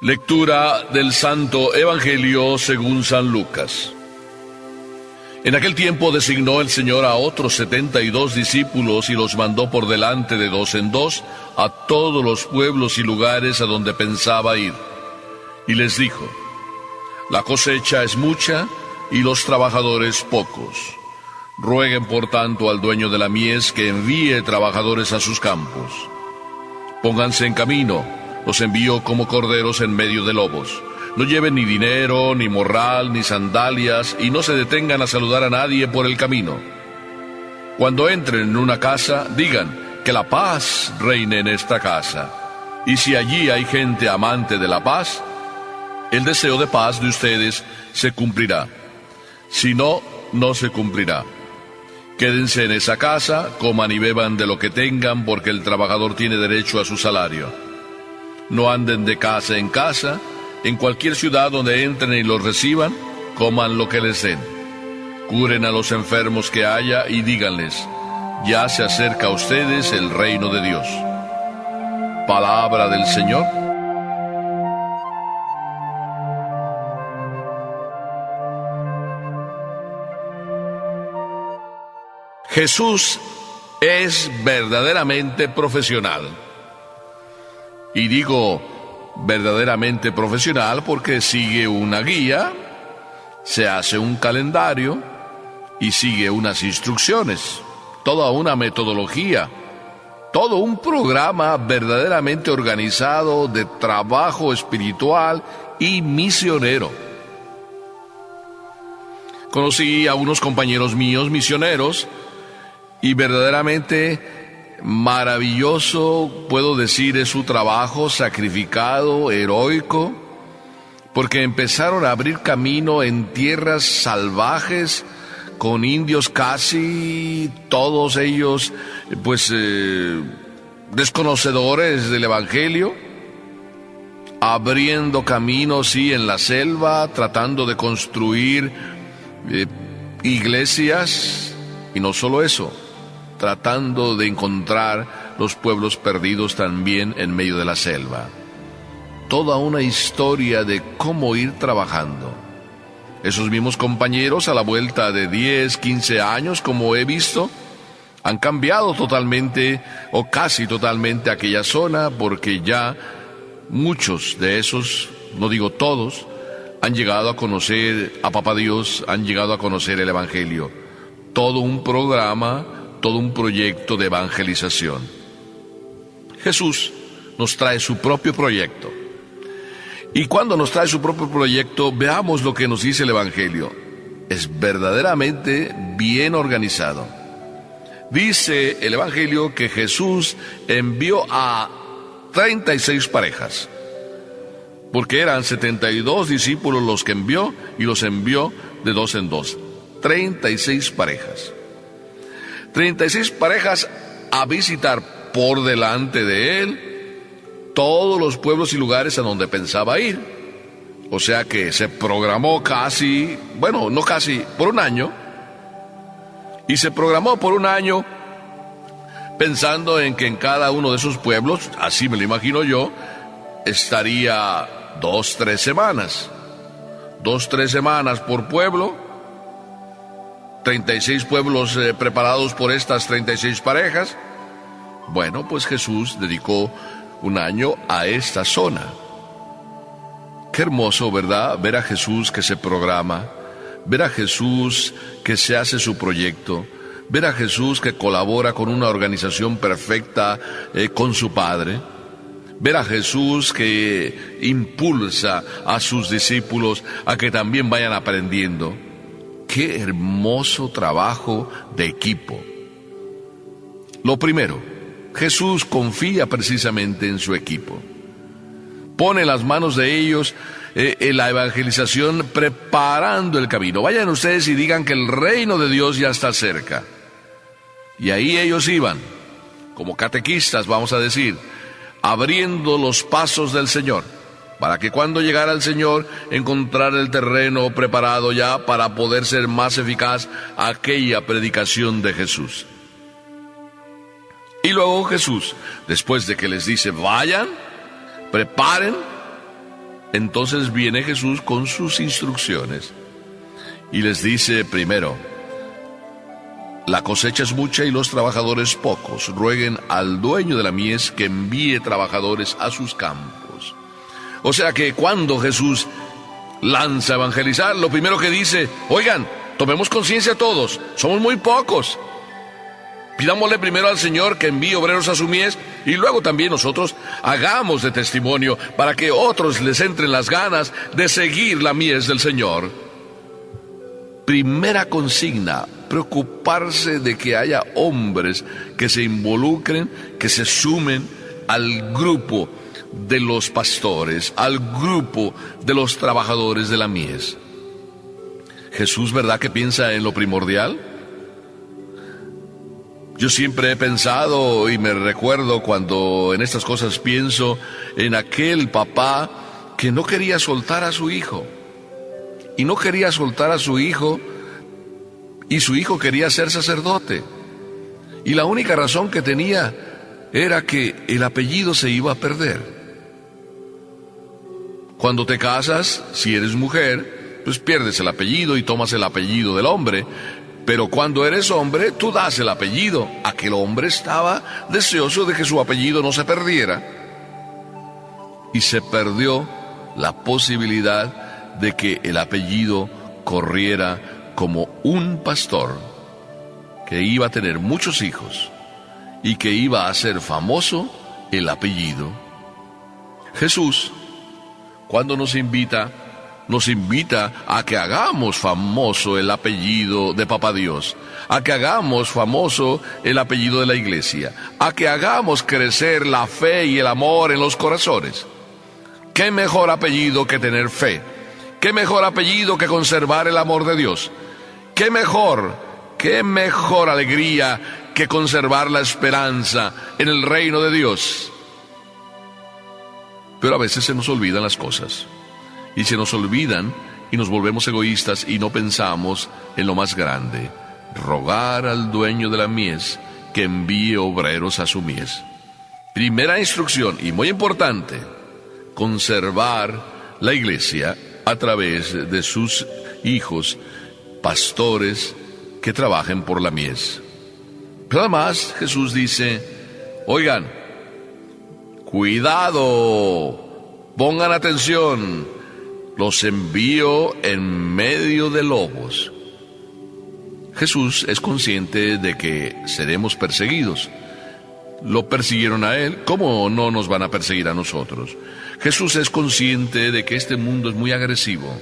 Lectura del Santo Evangelio según San Lucas. En aquel tiempo designó el Señor a otros 72 discípulos y los mandó por delante de dos en dos a todos los pueblos y lugares a donde pensaba ir. Y les dijo: la cosecha es mucha y los trabajadores pocos. Rueguen por tanto al dueño de la mies que envíe trabajadores a sus campos. Pónganse en camino, los envío como corderos en medio de lobos. No lleven ni dinero, ni morral, ni sandalias, y no se detengan a saludar a nadie por el camino. Cuando entren en una casa, digan: que la paz reine en esta casa. Y si allí hay gente amante de la paz, el deseo de paz de ustedes se cumplirá. Si no, no se cumplirá. Quédense en esa casa, coman y beban de lo que tengan, porque el trabajador tiene derecho a su salario. No anden de casa en casa. En cualquier ciudad donde entren y los reciban, coman lo que les den. Curen a los enfermos que haya y díganles: ya se acerca a ustedes el reino de Dios. Palabra del Señor. Jesús es verdaderamente profesional. Y digo verdaderamente profesional porque sigue una guía, se hace un calendario y sigue unas instrucciones, toda una metodología, todo un programa verdaderamente organizado de trabajo espiritual y misionero. Conocí a unos compañeros míos misioneros y verdaderamente maravilloso, puedo decir, es su trabajo sacrificado, heroico, porque empezaron a abrir camino en tierras salvajes, con indios casi todos ellos, desconocedores del Evangelio, abriendo caminos, sí, en la selva, tratando de construir iglesias, y no solo eso, tratando de encontrar los pueblos perdidos también en medio de la selva. Toda una historia de cómo ir trabajando. Esos mismos compañeros, a la vuelta de 10, 15 años, como he visto, han cambiado totalmente o casi totalmente aquella zona, porque ya muchos de esos, no digo todos, han llegado a conocer a Papá Dios, han llegado a conocer el Evangelio. Todo un programa, todo un proyecto de evangelización. Jesús nos trae su propio proyecto. Y cuando nos trae su propio proyecto, veamos lo que nos dice el Evangelio. Es verdaderamente bien organizado. Dice el Evangelio que Jesús envió a 36 parejas, porque eran 72 discípulos los que envió, y los envió de dos en dos. 36 parejas. 36 parejas a visitar por delante de él todos los pueblos y lugares a donde pensaba ir. O sea que se programó casi, no casi, por un año. Y se programó por un año pensando en que en cada uno de esos pueblos, así me lo imagino yo, estaría 2-3 semanas. 2-3 semanas por pueblo. 36 pueblos preparados por estas 36 parejas. Bueno, pues Jesús dedicó un año a esta zona. Qué hermoso, ¿verdad? Ver a Jesús que se programa, ver a Jesús que se hace su proyecto, ver a Jesús que colabora con una organización perfecta con su Padre, ver a Jesús que impulsa a sus discípulos a que también vayan aprendiendo. Qué hermoso trabajo de equipo. Lo primero, Jesús confía precisamente en su equipo. Pone en las manos de ellos en la evangelización, preparando el camino. Vayan ustedes y digan que el reino de Dios ya está cerca. Y ahí ellos iban, como catequistas, vamos a decir, abriendo los pasos del Señor, para que cuando llegara el Señor, encontrar el terreno preparado ya para poder ser más eficaz aquella predicación de Jesús. Y luego Jesús, después de que les dice, vayan, preparen, Entonces viene Jesús con sus instrucciones y les dice primero: la cosecha es mucha y los trabajadores pocos. Rueguen al dueño de la mies que envíe trabajadores a sus campos. O sea que cuando Jesús lanza a evangelizar, lo primero que dice: oigan, tomemos conciencia todos, somos muy pocos. Pidámosle primero al Señor que envíe obreros a su mies y luego también nosotros hagamos de testimonio para que otros les entren las ganas de seguir la mies del Señor. Primera consigna: preocuparse de que haya hombres que se involucren, que se sumen al grupo de los pastores, al grupo de los trabajadores de la mies. Jesús, ¿verdad que piensa en lo primordial? Yo siempre he pensado y me recuerdo cuando en estas cosas pienso en aquel papá que no quería soltar a su hijo. Y no quería soltar a su hijo, y su hijo quería ser sacerdote. Y la única razón que tenía era que el apellido se iba a perder. Cuando te casas, si eres mujer, pues pierdes el apellido y tomas el apellido del hombre. Pero cuando eres hombre, tú das el apellido. Aquel hombre estaba deseoso de que su apellido no se perdiera. Y se perdió la posibilidad de que el apellido corriera como un pastor que iba a tener muchos hijos y que iba a hacer famoso el apellido. Jesús, cuando nos invita a que hagamos famoso el apellido de Papá Dios, a que hagamos famoso el apellido de la iglesia, a que hagamos crecer la fe y el amor en los corazones. ¿Qué mejor apellido que tener fe? ¿Qué mejor apellido que conservar el amor de Dios? ¿Qué mejor alegría que conservar la esperanza en el reino de Dios? Pero a veces se nos olvidan las cosas. Y se nos olvidan y nos volvemos egoístas y no pensamos en lo más grande: rogar al dueño de la mies que envíe obreros a su mies. Primera instrucción, y muy importante: conservar la iglesia a través de sus hijos, pastores que trabajen por la mies. Pero además Jesús dice: oigan, cuidado, pongan atención, los envío en medio de lobos. Jesús es consciente de que seremos perseguidos. Lo persiguieron a él, ¿cómo no nos van a perseguir a nosotros? Jesús es consciente de que este mundo es muy agresivo.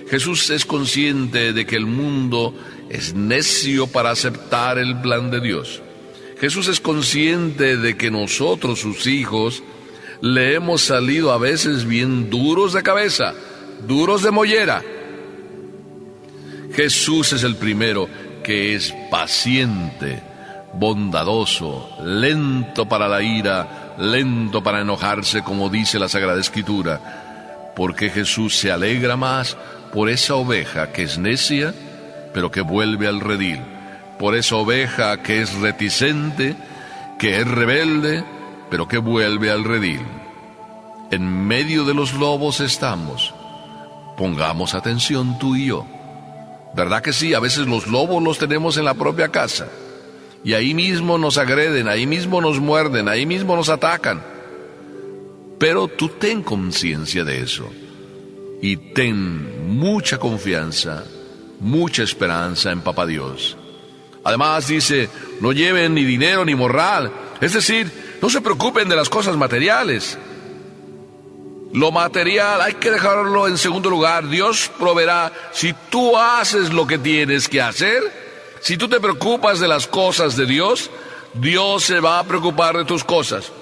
Jesús es consciente de que el mundo es necio para aceptar el plan de Dios. Jesús es consciente de que nosotros, sus hijos, le hemos salido a veces bien duros de cabeza, duros de mollera. Jesús es el primero que es paciente, bondadoso, lento para la ira, lento para enojarse, como dice la Sagrada Escritura, porque Jesús se alegra más por esa oveja que es necia, pero que vuelve al redil, por esa oveja que es reticente, que es rebelde, pero que vuelve al redil. En medio de los lobos estamos. Pongamos atención tú y yo. ¿Verdad que sí? A veces los lobos los tenemos en la propia casa. Y ahí mismo nos agreden, ahí mismo nos muerden, ahí mismo nos atacan. Pero tú ten conciencia de eso. Y ten mucha confianza, mucha esperanza en Papá Dios. Además dice: no lleven ni dinero ni morral. Es decir, no se preocupen de las cosas materiales. Lo material hay que dejarlo en segundo lugar. Dios proveerá. Si tú haces lo que tienes que hacer, si tú te preocupas de las cosas de Dios, Dios se va a preocupar de tus cosas.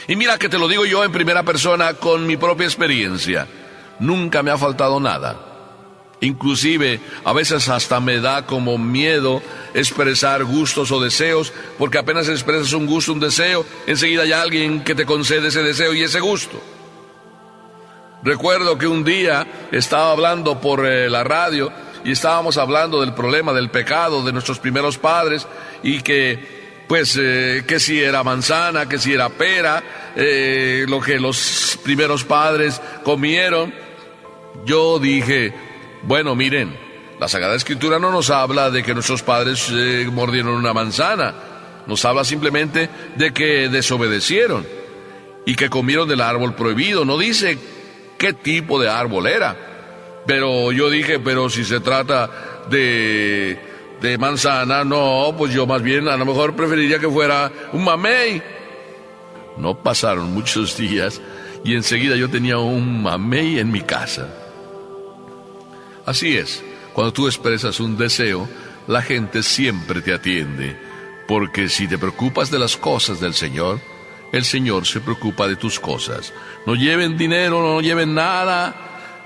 Y mira que te lo digo yo en primera persona con mi propia experiencia. Nunca me ha faltado nada. Inclusive, a veces hasta me da como miedo expresar gustos o deseos, porque apenas expresas un gusto, un deseo, enseguida hay alguien que te concede ese deseo y ese gusto. Recuerdo que un día estaba hablando por la radio y estábamos hablando del problema del pecado de nuestros primeros padres y que pues que si era manzana, que si era pera, lo que los primeros padres comieron. Yo dije, bueno, miren, la Sagrada Escritura no nos habla de que nuestros padres mordieron una manzana, nos habla simplemente de que desobedecieron y que comieron del árbol prohibido, no dice qué tipo de árbol era. Pero yo dije, pero si se trata de manzana, no, pues yo más bien a lo mejor preferiría que fuera un mamey. No pasaron muchos días y enseguida yo tenía un mamey en mi casa. Así es, cuando tú expresas un deseo, la gente siempre te atiende, porque si te preocupas de las cosas del Señor, el Señor se preocupa de tus cosas. No lleven dinero, no lleven nada,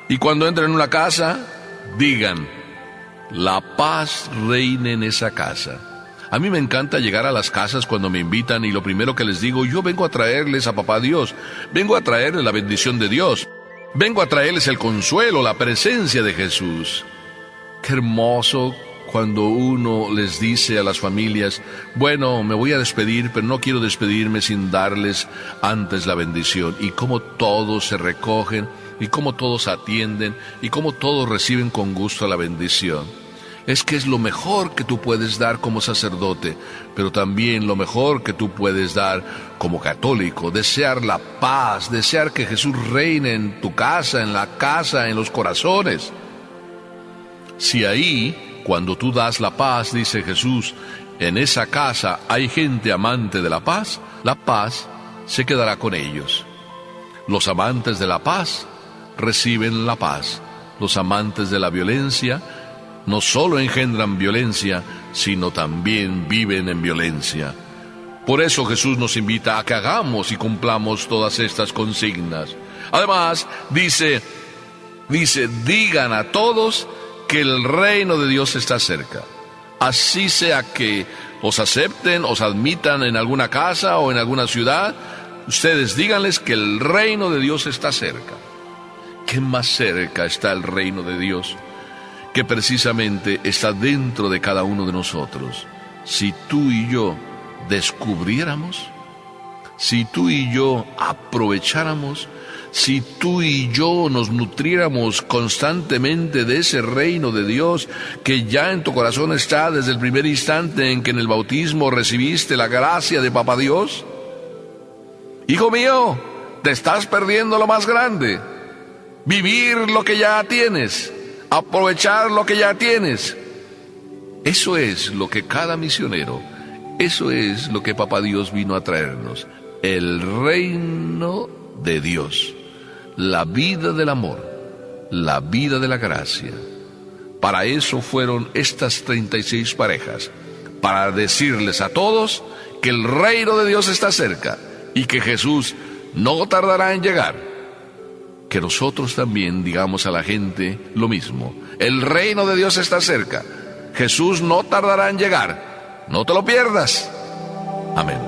y cuando entren en una casa, digan, la paz reine en esa casa. A mí me encanta llegar a las casas cuando me invitan y lo primero que les digo, yo vengo a traerles a Papá Dios, vengo a traerles la bendición de Dios, vengo a traerles el consuelo, la presencia de Jesús. Qué hermoso cuando uno les dice a las familias, bueno, me voy a despedir, pero no quiero despedirme sin darles antes la bendición. Y cómo todos se recogen, y cómo todos atienden, y cómo todos reciben con gusto la bendición. Es que es lo mejor que tú puedes dar como sacerdote, pero también lo mejor que tú puedes dar como católico, desear la paz, desear que Jesús reine en tu casa, en la casa, en los corazones. Si ahí, cuando tú das la paz, dice Jesús, en esa casa hay gente amante de la paz se quedará con ellos. Los amantes de la paz reciben la paz. Los amantes de la violencia no solo engendran violencia, sino también viven en violencia. Por eso Jesús nos invita a que hagamos y cumplamos todas estas consignas. Además, dice, digan a todos que el reino de Dios está cerca. Así sea que os acepten, os admitan en alguna casa o en alguna ciudad, ustedes díganles que el reino de Dios está cerca. ¿Qué más cerca está el reino de Dios? Que precisamente está dentro de cada uno de nosotros. Si tú y yo descubriéramos, si tú y yo aprovecháramos, si tú y yo nos nutriéramos constantemente de ese reino de Dios que ya en tu corazón está desde el primer instante en que en el bautismo recibiste la gracia de Papá Dios. Hijo mío, te estás perdiendo lo más grande. Vivir lo que ya tienes, aprovechar lo que ya tienes. Eso es lo que cada misionero, eso es lo que Papá Dios vino a traernos. El reino de Dios, la vida del amor, la vida de la gracia. Para eso fueron estas 36 parejas, para decirles a todos que el reino de Dios está cerca y que Jesús no tardará en llegar. Que nosotros también digamos a la gente lo mismo. El reino de Dios está cerca. Jesús no tardará en llegar. No te lo pierdas. Amén.